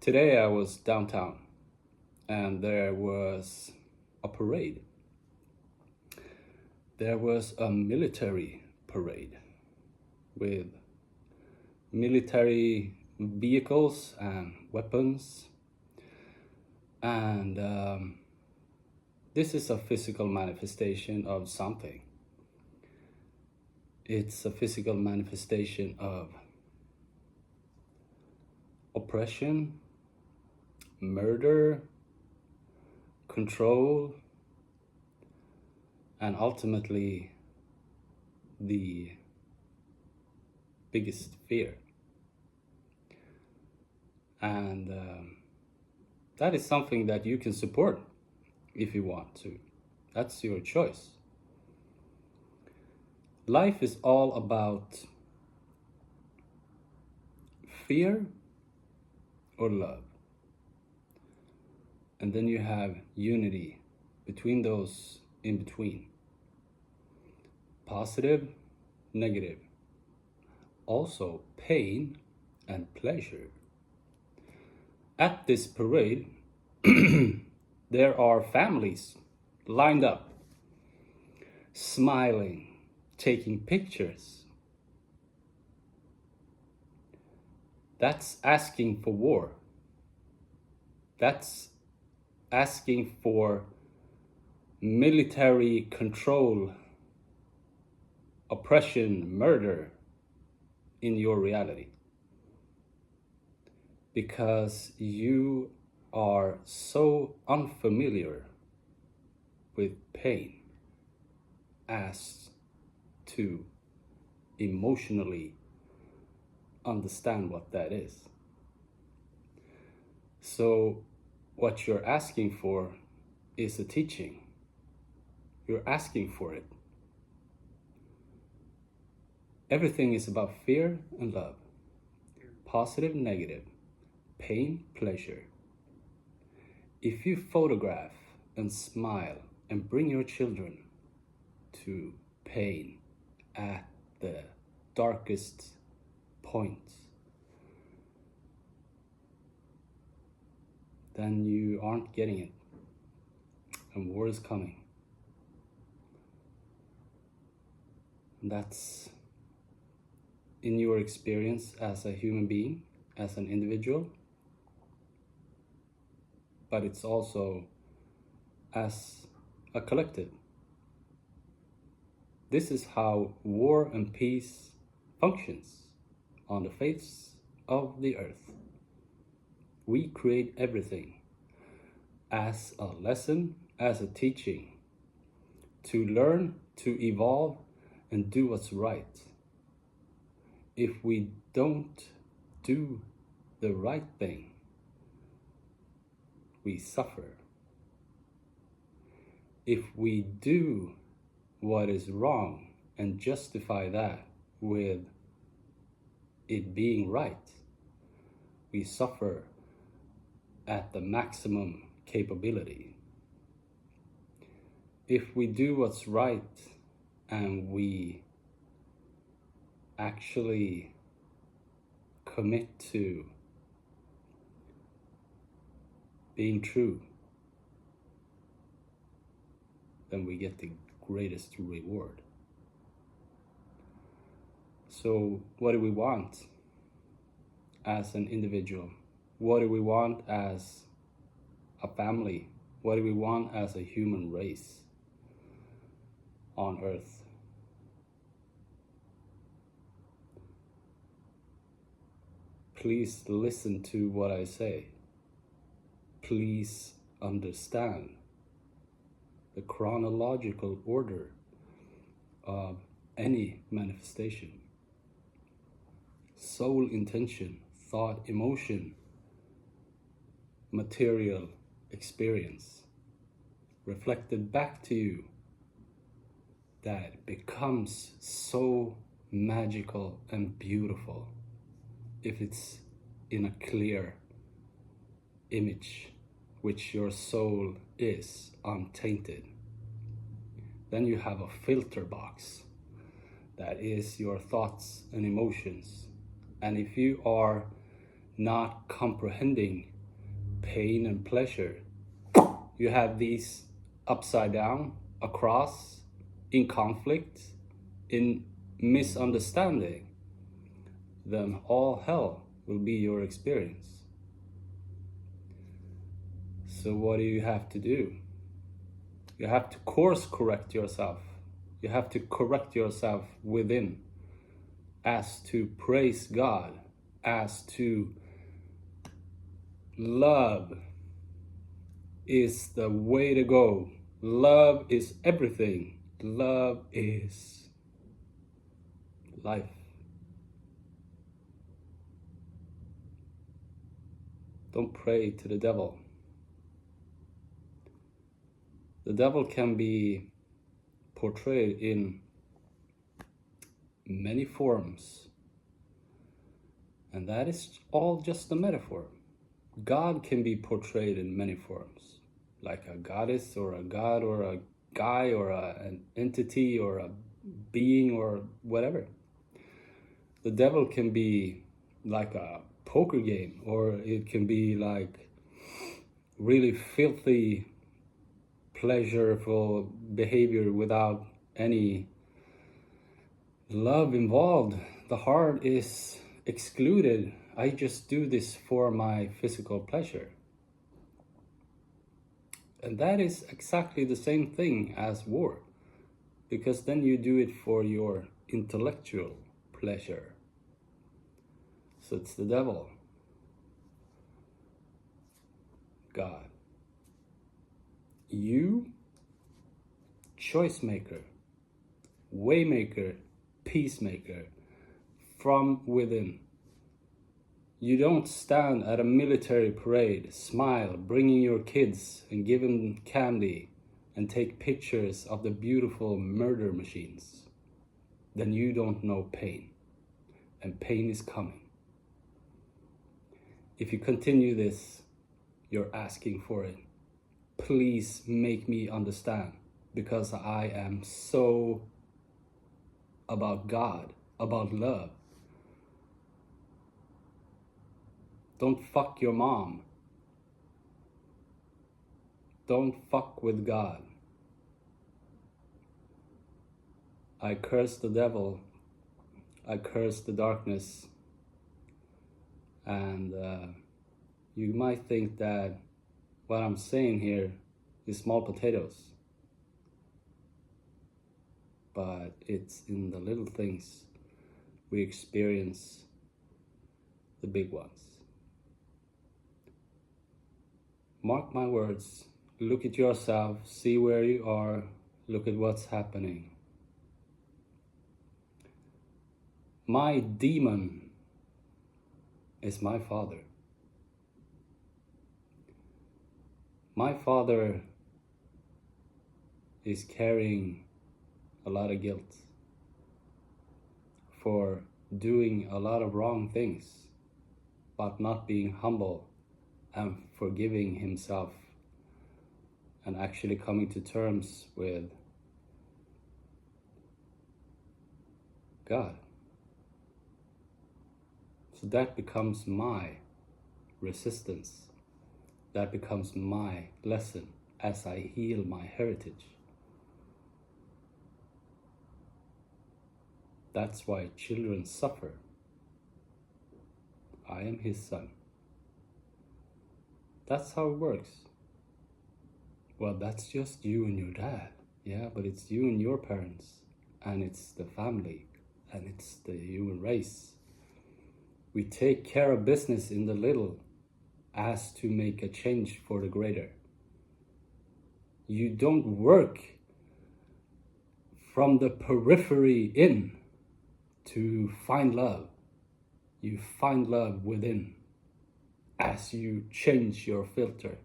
Today I was downtown and there was a parade. There was a military parade with military vehicles and weapons. And this is a physical manifestation of something. It's a physical manifestation of oppression, murder, control, and ultimately the biggest fear. And that is something that you can support if you want to. That's your choice. Life is all about fear or love. And then you have unity between those in between. Positive, negative. Also pain and pleasure. At this parade, there are families lined up, smiling, taking pictures. That's asking for war. That's asking for military control, oppression, murder in your reality. Because you are so unfamiliar with pain as to emotionally understand what that is. So what you're asking for is a teaching. You're asking for it. Everything is about fear and love. Positive, negative. Pain, pleasure. If you photograph and smile and bring your children to pain at the darkest points, then you aren't getting it. And war is coming. And that's in your experience as a human being, as an individual, but it's also as a collective. This is how war and peace functions on the face of the earth. We create everything as a lesson, as a teaching, to learn, to evolve, and do what's right. If we don't do the right thing, we suffer. If we do what is wrong and justify that with it being right, we suffer at the maximum capability. If we do what's right and we actually commit to being true, then we get the greatest reward. So what do we want as an individual? What do we want as a family? What do we want as a human race on earth? Please listen to what I say. Please understand the chronological order of any manifestation. Soul intention, thought, emotion, material experience reflected back to you that becomes so magical and beautiful if it's in a clear image, which your soul is untainted. Then you have a filter box that is your thoughts and emotions. And if you are not comprehending pain and pleasure, you have these upside down, across, in conflict, in misunderstanding, then all hell will be your experience. So what do you have to do? You have to course correct yourself. You have to correct yourself within, as to praise God, as to love is the way to go. Love is everything. Love is life. Don't pray to the devil. The devil can be portrayed in many forms, and that is all just a metaphor. God can be portrayed in many forms, like a goddess or a god or a guy or an entity or a being or whatever. The devil can be like a poker game, or it can be like really filthy, pleasurable behavior without any love involved. The heart is excluded. I just do this for my physical pleasure. And that is exactly the same thing as war, because then you do it for your intellectual pleasure. So it's the devil. God. You, choice maker, way maker, peacemaker, from within. You don't stand at a military parade, smile, bringing your kids and give them candy and take pictures of the beautiful murder machines. Then you don't know pain, and pain is coming. If you continue this, you're asking for it. Please make me understand, because I am so about God, about love. Don't fuck your mom. Don't fuck with God. I curse the devil. I curse the darkness. And you might think that what I'm saying here is small potatoes. But it's in the little things we experience the big ones. Mark my words, look at yourself, see where you are, look at what's happening. My demon is my father. My father is carrying a lot of guilt for doing a lot of wrong things, but not being humble and forgiving himself and actually coming to terms with God. So that becomes my resistance. That becomes my lesson as I heal my heritage. That's why children suffer. I am his son. That's how it works. Well, that's just you and your dad. Yeah, but it's you and your parents, and it's the family, and it's the human race. We take care of business in the little as to make a change for the greater. You don't work from the periphery in to find love. You find love within as you change your filter,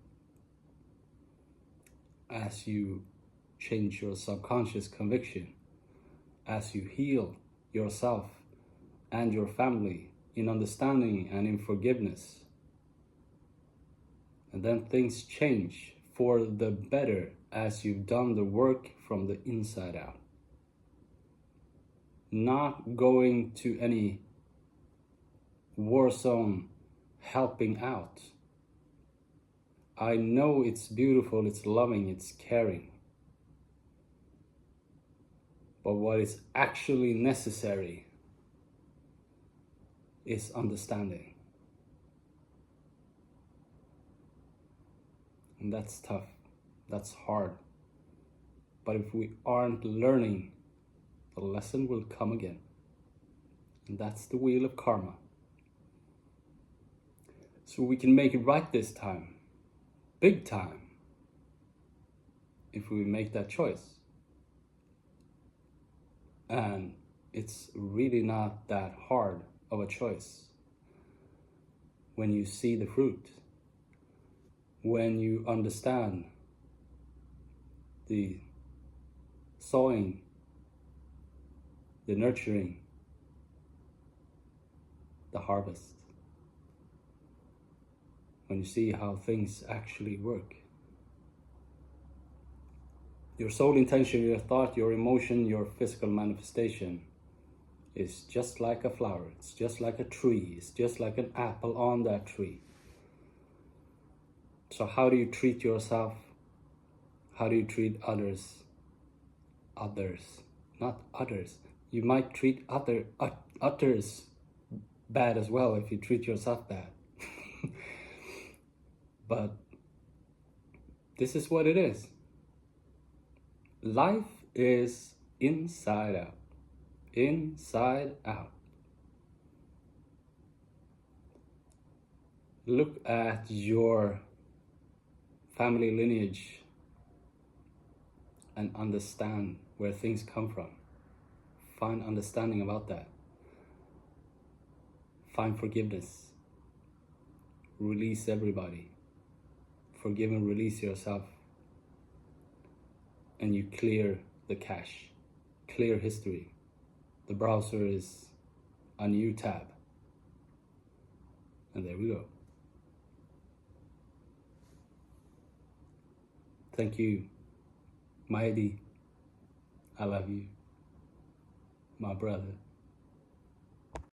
as you change your subconscious conviction, as you heal yourself and your family in understanding and in forgiveness. And then things change for the better as you've done the work from the inside out. Not going to any war zone helping out, I know it's beautiful, it's loving, it's caring. But what is actually necessary is understanding. And that's tough, that's hard. But if we aren't learning, the lesson will come again. And that's the wheel of karma. So we can make it right this time, big time, if we make that choice. And it's really not that hard of a choice when you see the fruit, when you understand the sowing, the nurturing, the harvest, when you see how things actually work. Your soul intention, your thought, your emotion, your physical manifestation is just like a flower. It's just like a tree. It's just like an apple on that tree. So how do you treat yourself? How do you treat others? Others, not others. You might treat others bad as well if you treat yourself bad. But this is what it is. Life is inside out. Inside out. Look at your family lineage and understand where things come from. Find understanding about that. Find forgiveness. Release everybody. Forgive and release yourself. And you clear the cache. Clear history. The browser is a new tab. And there we go. Thank you, my Eddie. I love you, my brother.